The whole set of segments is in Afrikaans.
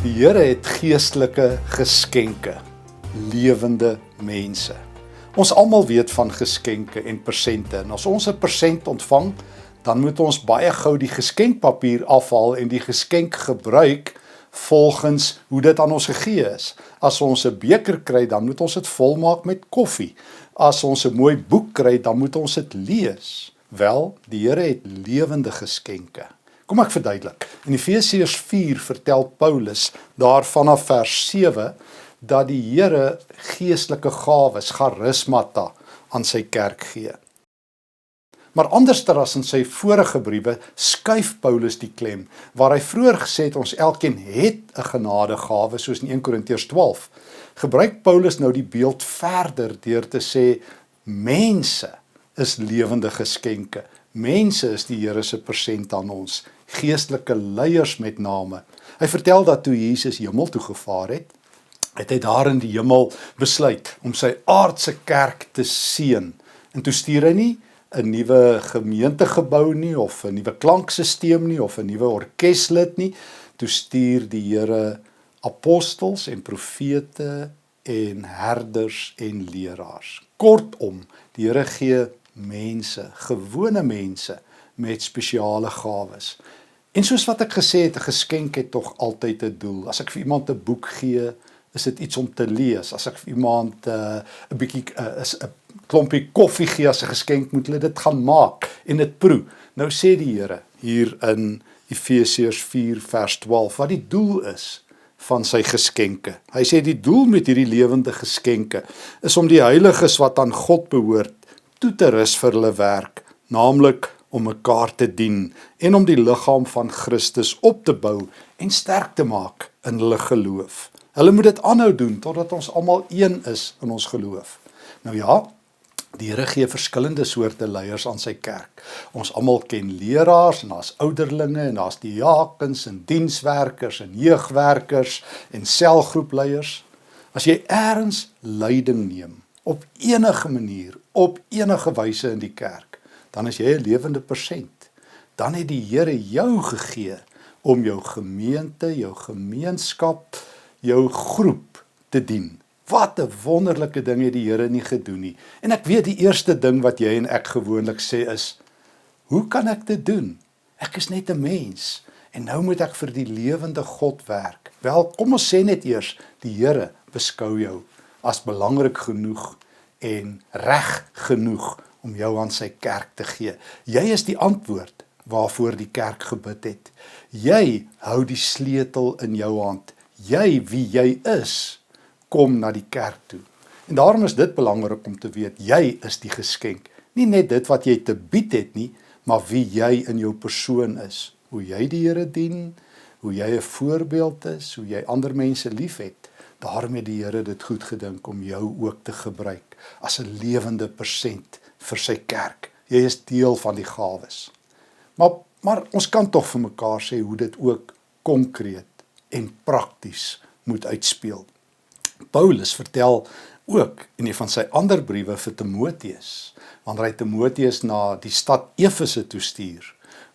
Die Here het geestelike geskenke, lewende mense. Ons almal weet van geskenke en persente, en as ons 'n persent ontvang, dan moet ons baie gou die geskenkpapier afhaal en die geskenk gebruik volgens hoe dit aan ons gegee is. As ons 'n beker kry, dan moet ons dit volmaak met koffie. As ons 'n mooi boek kry, dan moet ons dit lees. Wel, die Here het lewende geskenke. Kom ek verduidelik. In Efesiërs 4 vertel Paulus daar vanaf vers 7 dat die Here geestelike gawes, charismata, aan sy kerk gee. Maar anderster as in sy vorige briewe, skuif Paulus die klem, waar hy vroeër gesê het, ons elkeen het 'n genadegawe, soos in 1 Korintiërs 12. Gebruik Paulus nou die beeld verder deur te sê, mense is lewende geskenke. Mense is die Here se persent aan ons, geestelike leiers met name. Hy vertel dat toe Jesus hemel toe gevaar het hy daar in die hemel besluit om sy aardse kerk te seën. En toe stuur hy nie 'n nuwe gemeentegebou nie, of 'n nuwe klanksysteem nie, of 'n nuwe orkeslid nie. Toe stuur die Here apostels en profete en herders en leraars. Kortom, die Here gee mense, gewone mense met spesiale gawes. En soos wat ek gesê het, 'n geskenk het tog altyd 'n doel. As ek vir iemand 'n boek gee, is dit iets om te lees. As ek vir iemand 'n klompie koffie gee as 'n geskenk, moet hulle dit gaan maak en dit proe. Nou sê die Here hier in Efesiërs 4 vers 12 wat die doel is van sy geskenke. Hy sê die doel met hierdie lewende geskenke is om die heiliges wat aan God behoort toe te rus vir hulle werk, naamlik om mekaar te dien en om die liggaam van Christus op te bou en sterk te maak in hulle geloof. Hulle moet dit aanhou doen totdat ons almal een is in ons geloof. Nou ja, die Here gee verskillende soorte leiers aan sy kerk. Ons almal ken leraars en daar's ouderlinge en daar's diakens en dienswerkers en jeugwerkers en selgroepleiers. As jy eers leiding neem op enige manier, op enige wyse in die kerk, dan is jy 'n lewende persent. Dan het die Here jou gegee om jou gemeente, jou gemeenskap, jou groep te dien. Wat 'n wonderlike ding het die Here nie gedoen nie. En ek weet die eerste ding wat jy en ek gewoonlik sê is, hoe kan ek dit doen? Ek is net 'n mens en nou moet ek vir die lewende God werk. Wel, kom ons sê net eers, die Here beskou jou as belangrik genoeg en reg genoeg om jou aan sy kerk te gee. Jy is die antwoord waarvoor die kerk gebid het. Jy hou die sleutel in jou hand. Jy, wie jy is, kom na die kerk toe. En daarom is dit belangrik om te weet, jy is die geskenk. Nie net dit wat jy te bied het nie, maar wie jy in jou persoon is. Hoe jy die Here dien, hoe jy 'n voorbeeld is, hoe jy ander mense liefhet. Daarom het die Here dit goed gedink om jou ook te gebruik as 'n lewende persent vir sy kerk. Jy is deel van die gawes. Maar ons kan tog vir mekaar sê hoe dit ook konkreet en prakties moet uitspeel. Paulus vertel ook in een van sy ander briewe vir Timoteus, wanneer hy Timoteus na die stad Efese toe stuur,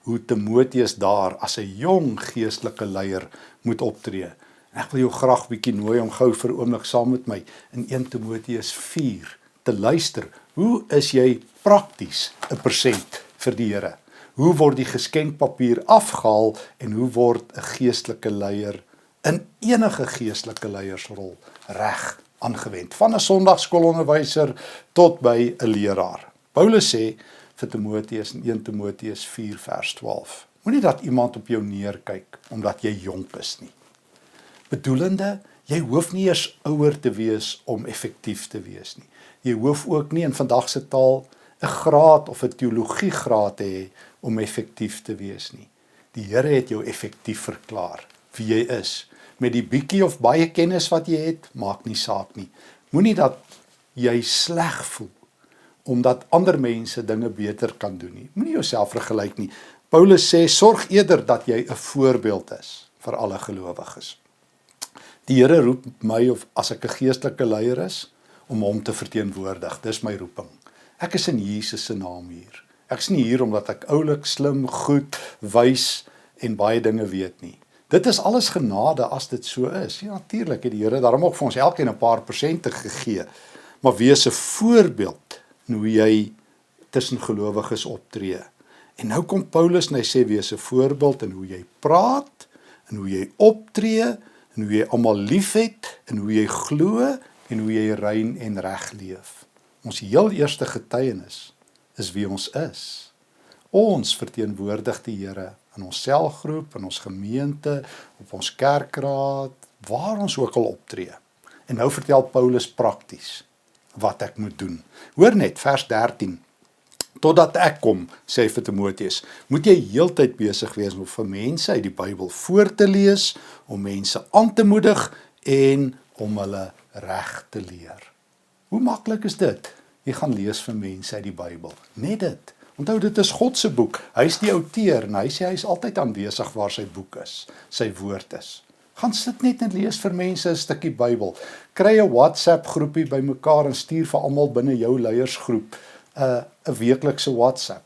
hoe Timoteus daar as 'n jong geestelike leier moet optree. En ek wil jou graag bietjie nooi om gou vir 'n oomblik saam met my in 1 Timoteus 4 te luister. Hoe is jy prakties 'n persent vir die Here? Hoe word die geskenkpapier afgehaal en hoe word 'n geestelike leier in enige geestelike leiersrol reg aangewend, van 'n sonndagskoolonderwyser tot by 'n leraar. Paulus sê vir Timoteus in 1 Timoteus 4 vers 12, moenie dat iemand op jou neerkyk omdat jy jonk is nie. Bedoelende, jy hoef nie eers ouer te wees om effektief te wees nie. Jy hoef ook nie in vandag se taal 'n graad of 'n teologiegraad te hê om effektief te wees nie. Die Here het jou effektief verklaar wie jy is. Met die bietjie of baie kennis wat jy het, maak nie saak nie. Moenie dat jy sleg voel omdat ander mense dinge beter kan doen nie. Moenie jouself vergelyk nie. Paulus sê, sorg eerder dat jy 'n voorbeeld is vir alle gelowiges. Die Here roep my of as ek 'n geestelike leier is, om hom te verteenwoordig. Dis my roeping. Ek is in Jesus se naam hier. Ek is nie hier omdat ek oulik, slim, goed, wys en baie dinge weet nie. Dit is alles genade as dit so is. Ja, natuurlik het die Here daarom ook vir ons elkeen 'n paar persente gegee. Maar wees 'n voorbeeld in hoe jy tussen gelowiges optree. En nou kom Paulus en hy sê wees 'n voorbeeld in hoe jy praat, in hoe jy optree, in hoe jy almal liefhet, in hoe jy glo en hoe jy rein en reg leef. Ons heel eerste getuienis is wie ons is. Ons verteenwoordig die Here in ons selgroep, in ons gemeente, op ons kerkraad, waar ons ook al optree. En nou vertel Paulus prakties wat ek moet doen. Hoor net, vers 13. Totdat ek kom, sê hy vir Timoteus, moet jy heeltyd besig wees om vir mense uit die Bybel voor te lees, om mense aan te moedig en om hulle reg te leer. Hoe maklik is dit? Jy gaan lees vir mense uit die Bybel. Net dit. Onthou, dit is God se boek. Hy is die outeur en hy sê hy is altyd aanwesig waar sy boek is, sy woord is. Gaan sit net en lees vir mense 'n stukkie Bybel. Kry 'n WhatsApp groepie bymekaar en stuur vir almal binne jou leiersgroep 'n weeklikse WhatsApp.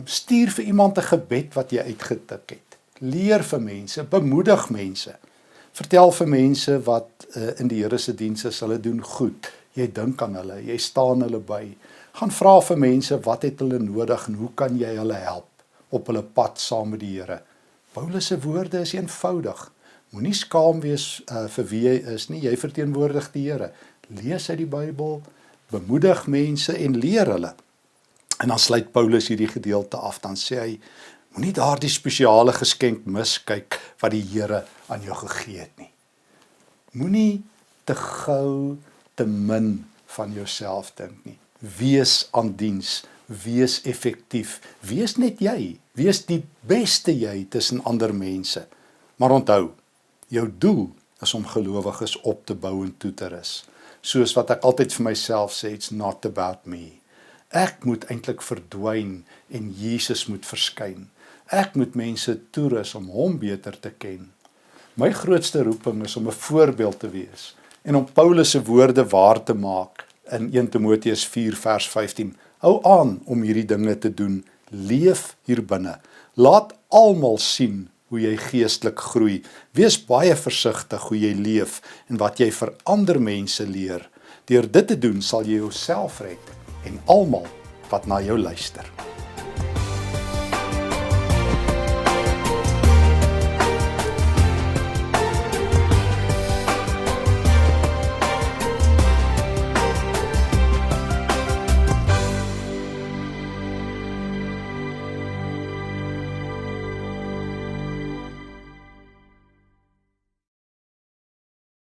Stuur vir iemand 'n gebed wat jy uitgetik het. Leer vir mense, bemoedig mense. Vertel vir mense wat in die Here se diens is, hulle doen goed. Jy dink aan hulle, jy staan hulle by. Gaan vra vir mense wat het hulle nodig en hoe kan jy hulle help op hulle pad saam met die Here. Paulus se woorde is eenvoudig. Moenie skaam wees vir wie jy is nie, jy verteenwoordig die Here. Lees uit die Bybel, bemoedig mense en leer hulle. En dan sluit Paulus hierdie gedeelte af, dan sê hy, moenie daardie spesiale geskenk miskyk wat die Here aan jou gegee het nie. Moenie te gou, te min van jouself dink nie. Wees aan diens, wees effektief, wees net jy, wees die beste jy tussen ander mense. Maar onthou, jou doel is om gelowiges op te bou en toe te rus. Soos wat ek altyd vir myself sê, it's not about me. Ek moet eintlik verdwyn en Jesus moet verskyn. Ek moet mense toerus om hom beter te ken. My grootste roeping is om 'n voorbeeld te wees en om Paulus se woorde waar te maak in 1 Timoteus 4 vers 15. Hou aan om hierdie dinge te doen, leef hier binne. Laat almal sien hoe jy geestelik groei. Wees baie versigtig hoe jy leef en wat jy vir ander mense leer. Deur dit te doen sal jy jouself red en almal wat na jou luister.